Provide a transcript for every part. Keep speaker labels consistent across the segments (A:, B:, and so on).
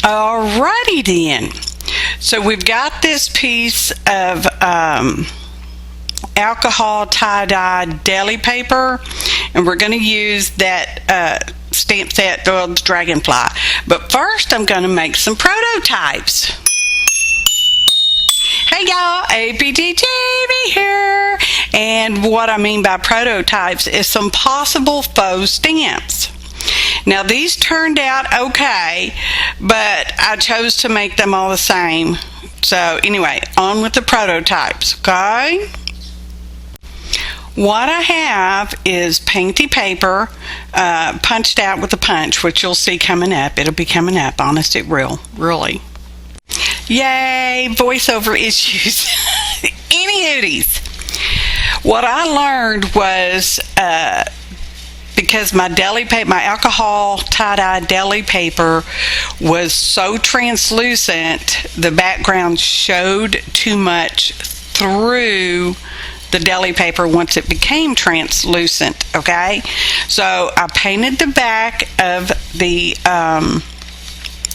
A: Alrighty then. So we've got this piece of alcohol tie-dye deli paper, and we're going to use that stamp set, the dragonfly. But first I'm going to make some prototypes. Hey y'all, APG Jamie here, and what I mean by prototypes is some possible faux stamps. Now these turned out okay, but I chose to make them all the same. So anyway, on with the prototypes, okay? What I have is painty paper punched out with a punch, which you'll see coming up. It'll be coming up, honest it will, really. Yay, voiceover issues. Anywhoodies, what I learned was because my deli paper, my alcohol tie-dye deli paper was so translucent, the background showed too much through the deli paper once it became translucent, okay? So I painted the back of the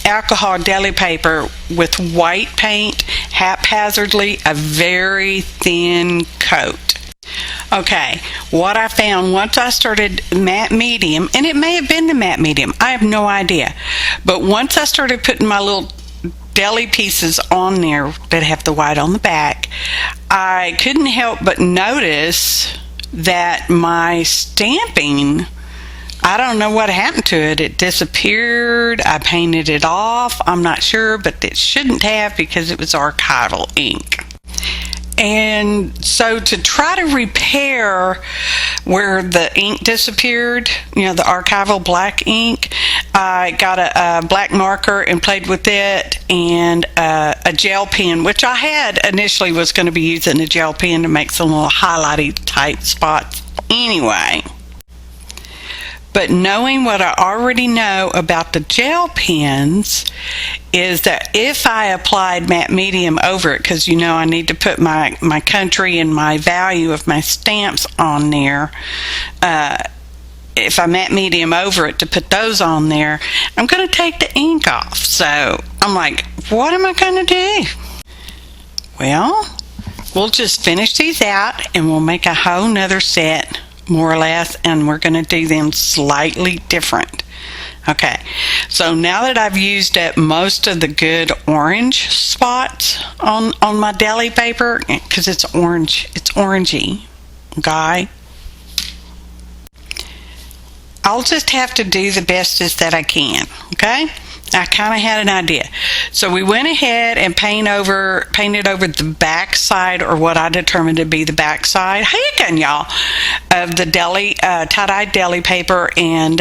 A: alcohol deli paper with white paint haphazardly, a very thin coat. Okay, what I found once I started matte medium, and it may have been the matte medium, I have no idea, but once I started putting my little deli pieces on there that have the white on the back, I couldn't help but notice that my stamping, I don't know what happened to it. It disappeared. I painted it off. I'm not sure, but it shouldn't have because it was archival ink. And so to try to repair where the ink disappeared, you know, the archival black ink, I got a black marker and played with it, and a gel pen, which I had initially was going to be using a gel pen to make some little highlighty type spots anyway. But knowing what I already know about the gel pens is that if I applied matte medium over it, because you know I need to put my country and my value of my stamps on there, if I matte medium over it to put those on there, I'm going to take the ink off. So I'm like, what am I going to do? Well, we'll just finish these out and we'll make a whole nother set, more or less, and we're going to do them slightly different. Okay, so now that I've used up most of the good orange spots on my deli paper, because it's orange, it's orangey, okay, I'll just have to do the bestest that I can, okay? I kind of had an idea. So we went ahead and painted over the back side, or what I determined to be the back side, how you doing, y'all, of the deli tie-dye deli paper, and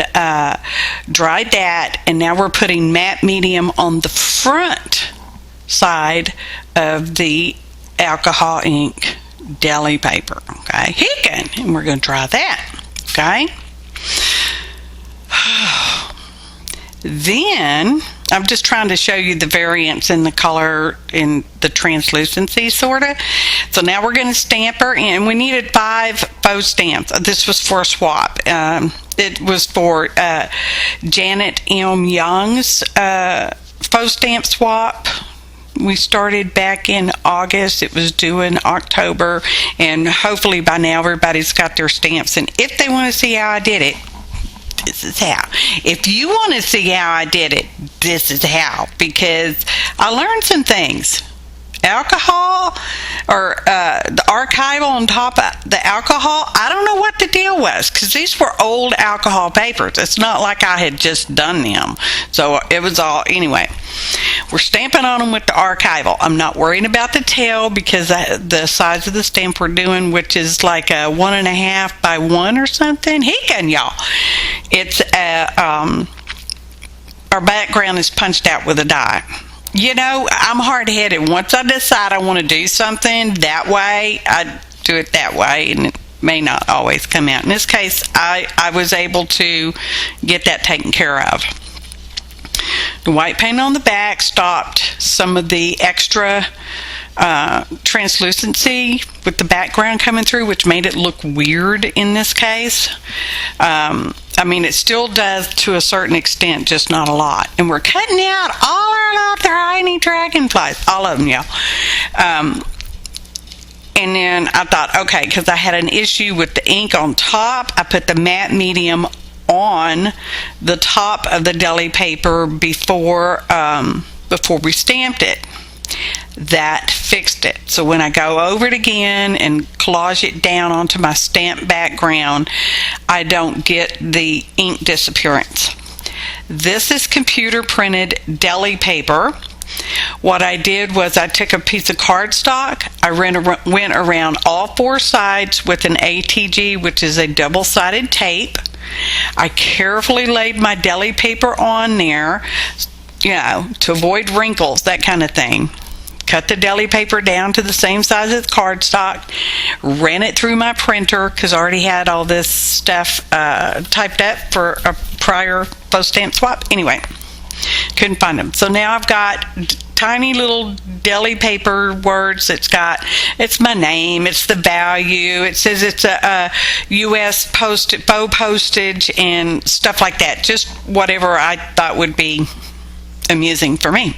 A: dried that, and now we're putting matte medium on the front side of the alcohol ink deli paper, okay? Hickin', and we're going to dry that, okay? Then I'm just trying to show you the variance in the color and the translucency, sort of. So now we're going to stamp her in. We needed 5 faux stamps. This was for a swap. It was for Janet M. Young's faux stamp swap. We started back in August. It was due in October, and hopefully by now everybody's got their stamps. And if they want to see how I did it, this is how. If you want to see how I did it, this is how, because I learned some things. Alcohol, or the archival on top of the alcohol, I don't know what the deal was, because these were old alcohol papers. It's not like I had just done them. So it was all, anyway, we're stamping on them with the archival. I'm not worrying about the tail, because the size of the stamp we're doing, which is like a 1.5 by 1 or something. Hickin', y'all. It's our background is punched out with a die. You know, I'm hard-headed. Once I decide I want to do something that way, I do it that way, and it may not always come out. In this case, I was able to get that taken care of. The white paint on the back stopped some of the extra translucency with the background coming through, which made it look weird in this case. I mean, it still does to a certain extent, just not a lot. And we're cutting out all our little tiny dragonflies, all of them, y'all. And then I thought, okay, because I had an issue with the ink on top, I put the matte medium on the top of the deli paper before we stamped it. That fixed it. So when I go over it again and collage it down onto my stamp background, I don't get the ink disappearance. This is computer printed deli paper. What I did was I took a piece of cardstock, I went around all four sides with an ATG, which is a double-sided tape. I carefully laid my deli paper on there, you know, to avoid wrinkles, that kind of thing. Cut the deli paper down to the same size as cardstock, ran it through my printer because I already had all this stuff typed up for a prior post stamp swap. Anyway, couldn't find them. So now I've got tiny little deli paper words. It's my name, it's the value, it says it's a US faux postage and stuff like that. Just whatever I thought would be amusing for me.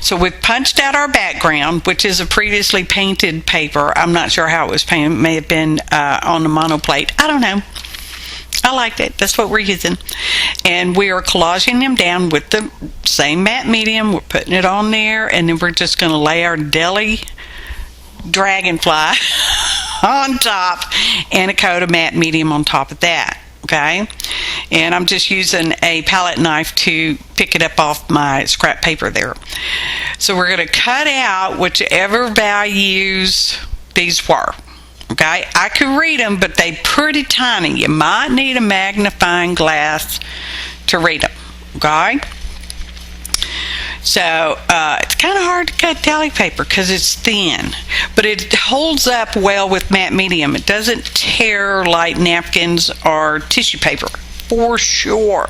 A: So we've punched out our background, which is a previously painted paper. I'm not sure how it was painted. It may have been on the monoplate. I don't know. I liked it. That's what we're using. And we are collaging them down with the same matte medium. We're putting it on there, and then we're just going to lay our deli dragonfly on top and a coat of matte medium on top of that. Okay, and I'm just using a palette knife to pick it up off my scrap paper there. So we're going to cut out whichever values these were. Okay, I could read them, but they're pretty tiny. You might need a magnifying glass to read them. Okay, so it's kind of hard to cut deli paper because it's thin, but it holds up well with matte medium. It doesn't tear like napkins or tissue paper, for sure.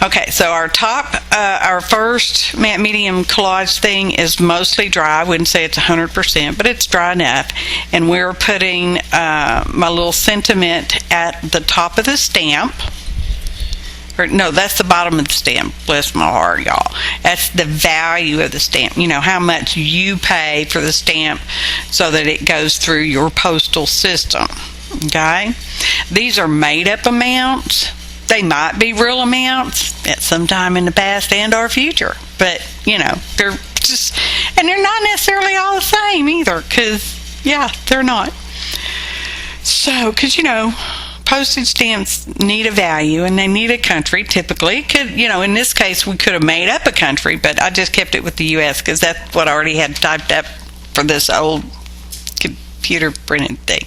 A: Okay, so our first matte medium collage thing is mostly dry. I wouldn't say it's 100%, but it's dry enough. And we're putting my little sentiment at the top of the stamp. No, that's the bottom of the stamp. Bless my heart, y'all. That's the value of the stamp. You know, how much you pay for the stamp so that it goes through your postal system. Okay? These are made-up amounts. They might be real amounts at some time in the past and our future. But, you know, they're just... And they're not necessarily all the same either, because, yeah, they're not. So, because, you know... Postage stamps need a value and they need a country typically. You know, in this case we could have made up a country, but I just kept it with the US because that's what I already had typed up for this old computer printed thing.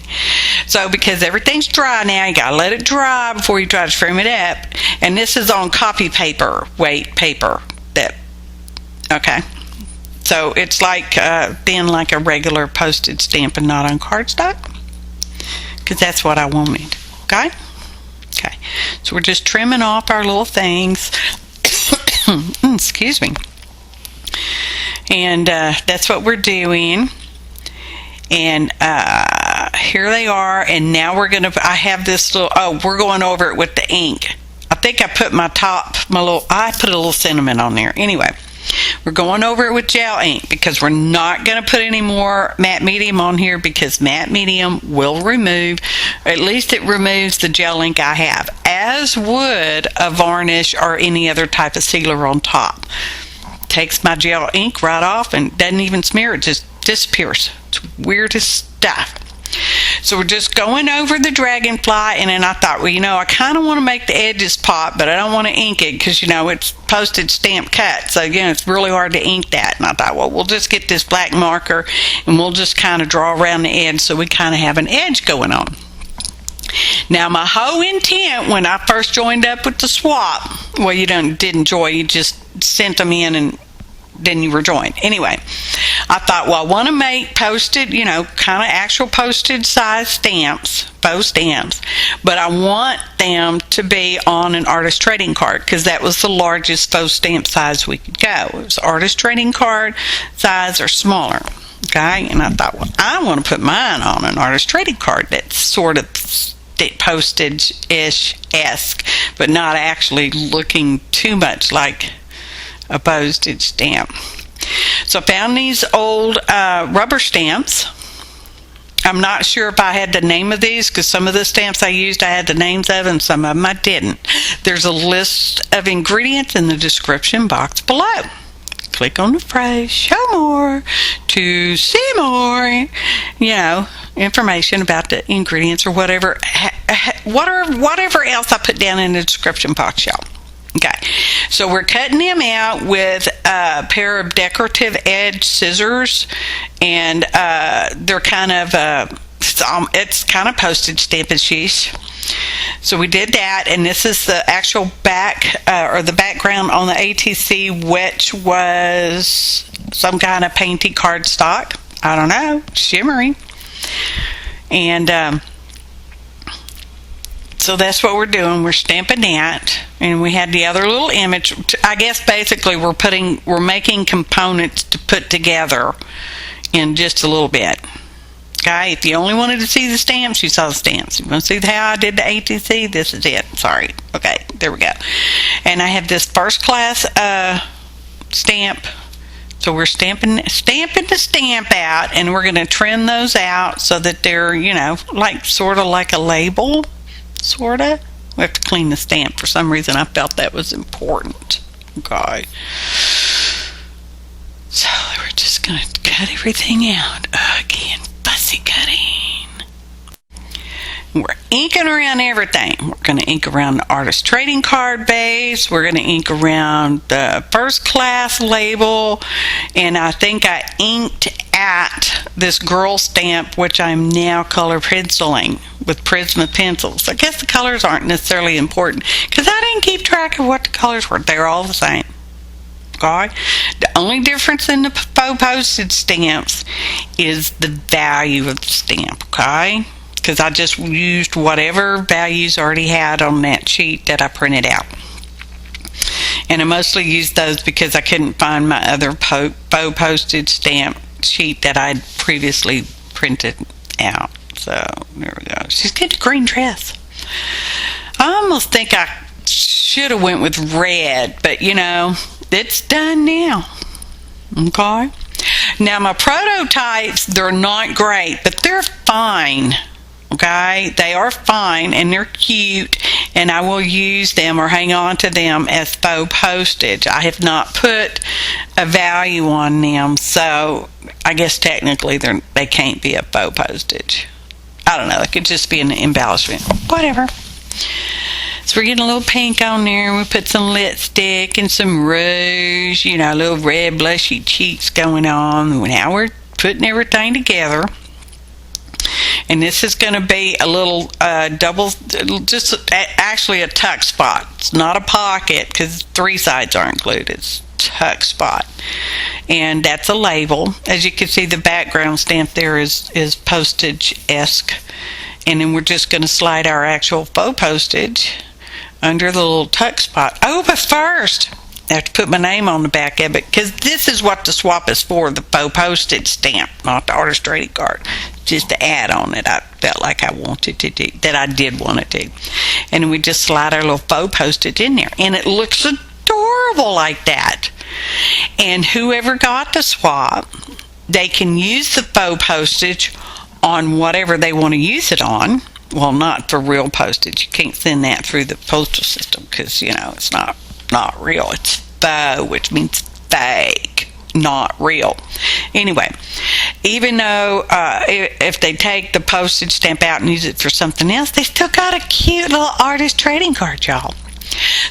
A: So because everything's dry now, you gotta let it dry before you try to frame it up. And this is on copy paper, weight paper. Okay. So it's like thin like a regular postage stamp and not on cardstock, because that's what I wanted. Okay? Okay. So we're just trimming off our little things. Excuse me. And that's what we're doing. And here they are. And now we're going to, I have this little, we're going over it with the ink. I think I put I put a little sentiment on there. Anyway. We're going over it with gel ink because we're not going to put any more matte medium on here because matte medium will remove, or at least it removes the gel ink I have, as would a varnish or any other type of sealer on top. Takes my gel ink right off and doesn't even smear, it just disappears. It's weirdest stuff. So we're just going over the dragonfly, and then I thought, well, you know, I kind of want to make the edges pop, but I don't want to ink it because, you know, it's postage stamp cut. So, again, it's really hard to ink that. And I thought, well, we'll just get this black marker and we'll just kind of draw around the edge so we kind of have an edge going on. Now, my whole intent when I first joined up with the swap, well, you didn't join, you just sent them in and then you were joined. Anyway, I thought, well, I want to make posted, you know, kind of actual postage size stamps, faux stamps, but I want them to be on an artist trading card because that was the largest faux stamp size we could go. It was artist trading card size or smaller. Okay, and I thought, well, I want to put mine on an artist trading card that's sort of postage-ish-esque, but not actually looking too much like a postage stamp. So I found these old rubber stamps. I'm not sure if I had the name of these, because some of the stamps I used I had the names of, and some of them I didn't. There's a list of ingredients in the description box below. Click on the phrase "show more" to see more, information about the ingredients or whatever else I put down in the description box, y'all. Okay, so we're cutting them out with a pair of decorative edge scissors, and they're kind of it's kind of postage stamp-ish. So we did that, and this is the actual back or the background on the ATC, which was some kind of painted cardstock. I don't know, shimmery. And so that's what we're doing. We're stamping that, and we had the other little image. I guess basically we're making components to put together in just a little bit. Okay, if you only wanted to see the stamps, you saw the stamps. You want to see how I did the ATC? This is it. Sorry. Okay, there we go. And I have this first class stamp. So we're stamping the stamp out, and we're going to trim those out so that they're, like sort of like a label, sort of. We have to clean the stamp. For some reason, I felt that was important. Okay. So we're just going to cut everything out again. Fussy cutting. We're inking around everything. We're going to ink around the artist trading card base. We're going to ink around the first class label. And I think I inked at this girl stamp, which I'm now color penciling with Prisma pencils. I guess the colors aren't necessarily important, because I didn't keep track of what the colors were. They're all the same. Okay? The only difference in the faux postage stamps is the value of the stamp, okay? Because I just used whatever values I already had on that sheet that I printed out. And I mostly used those because I couldn't find my other faux postage stamp sheet that I'd previously printed out. So, there we go. She's getting a green dress. I almost think I should have went with red, but it's done now. Okay? Now my prototypes, they're not great, but they're fine. Okay? They are fine, and they're cute, and I will use them or hang on to them as faux postage. I have not put a value on them, so I guess technically they can't be a faux postage. I don't know. It could just be an embellishment. Whatever. So we're getting a little pink on there. We put some lipstick and some rouge, a little red blushy cheeks going on. Now we're putting everything together. And this is going to be a little actually a tuck spot. It's not a pocket, because 3 sides aren't glued. It's tuck spot. And that's a label. As you can see, the background stamp there is postage-esque. And then we're just going to slide our actual faux postage under the little tuck spot. Oh, but first, I have to put my name on the back of it, because this is what the swap is for, the faux postage stamp, not the artist trading card. Just to add on it, I felt like I wanted to do, that I did want to do. And we just slide our little faux postage in there, and it looks adorable like that. And whoever got the swap, they can use the faux postage on whatever they want to use it on. Well, not for real postage. You can't send that through the postal system, because it's not real. It's faux, which means fake, not real. Anyway, even though if they take the postage stamp out and use it for something else, they still got a cute little artist trading card, y'all.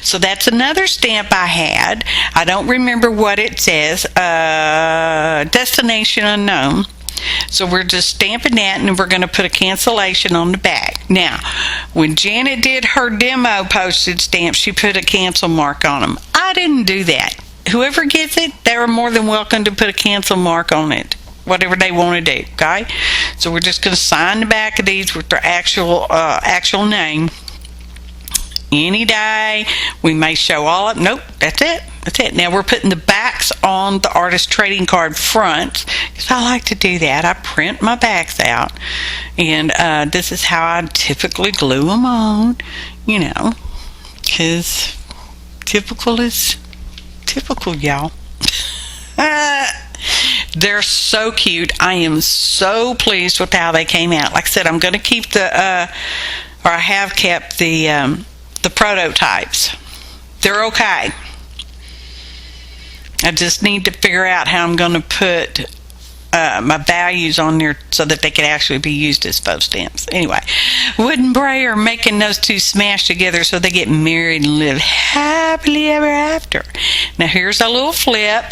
A: So that's another stamp I had. I don't remember what it says. Destination unknown. So we're just stamping that, and we're going to put a cancellation on the back. Now, when Janet did her demo postage stamp, she put a cancel mark on them. I didn't do that. Whoever gets it, they're more than welcome to put a cancel mark on it, whatever they want to do, okay? So we're just going to sign the back of these with their actual name. Any day, we may show all up. Nope, that's it. Now we're putting the back backs on the artist trading card fronts, because I like to do that. I print my backs out, and this is how I typically glue them on, you know, because typical is typical, y'all. They're so cute. I am so pleased with how they came out. Like I said, I'm going to keep I have kept the prototypes. They're okay. I just need to figure out how I'm going to put my values on there so that they can actually be used as faux stamps. Anyway, Wood and Bray are making those two smash together so they get married and live happily ever after. Now here's a little flip.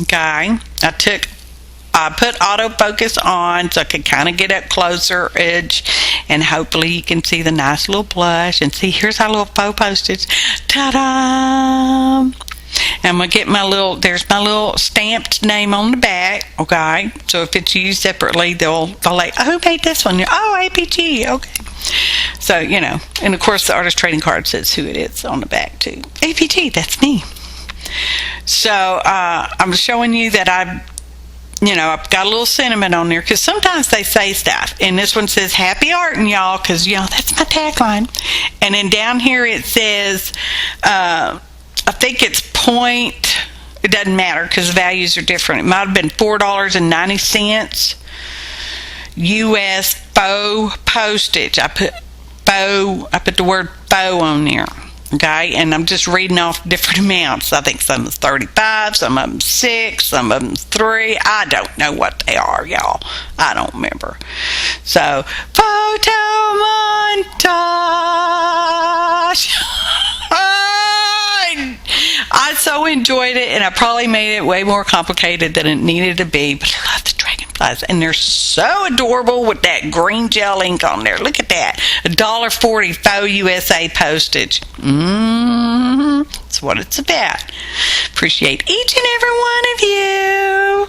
A: Okay, I put autofocus on so I could kind of get up closer edge, and hopefully you can see the nice little blush. And see, here's our little faux postage. Ta-da! I'm going to get there's my little stamped name on the back, okay? So if it's used separately, they'll like, oh, who made this one? Oh, APG, okay. So, you know, and of course the artist trading card says who it is on the back too. APG, that's me. So I'm showing you that I've got a little sentiment on there, because sometimes they say stuff, and this one says happy arting, y'all, because that's my tagline. And then down here it says I think it's point, it doesn't matter because the values are different. It might have been $4.90 US faux postage. I put the word faux on there. Okay, and I'm just reading off different amounts. I think some is 35, some of them 6, some of them 3. I don't know what they are, y'all. I don't remember. So, photo montage. I so enjoyed it, and I probably made it way more complicated than it needed to be, but I love the dragonflies, and they're so adorable with that green gel ink on there. Look at that. $1.40 faux USA postage. That's what it's about. Appreciate each and every one of you.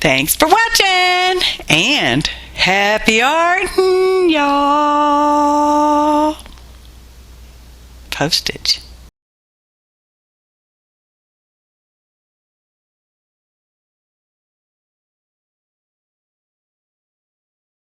A: Thanks for watching, and happy arting, y'all. Postage.